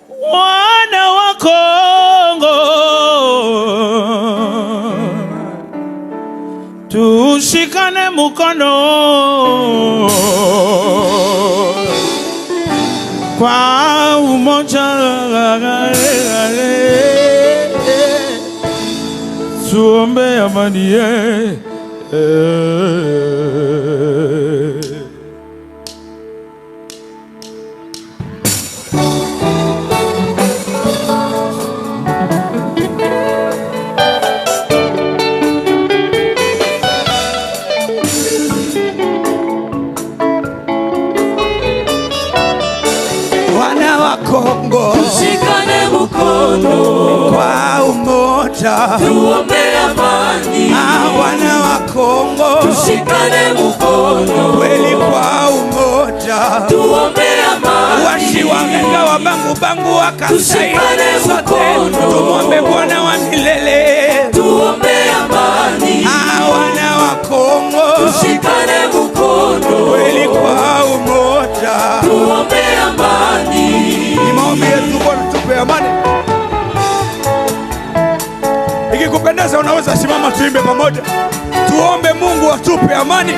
wana wa Kongo, tushikane mkono kwa umoja, tuombe amani. Wana wa Kongo, tushikane mkono kwa umoja, tuombe amani. Wana wa Kongo, tushikane mkono kweli kwa umoja, tuombe amani. Washi waganga wa bangu bangu wakasai sote, tumombe Bwana wa milele, tuombe amani. Wana wa Kongo, tushikane mkono kweli kwa umoja, tuombe amani. Ni maombi yetu, Bwana tupe amani. Ikikupendeza unaweza simama tuimbe pamoja. Tuombe Mungu atupe amani.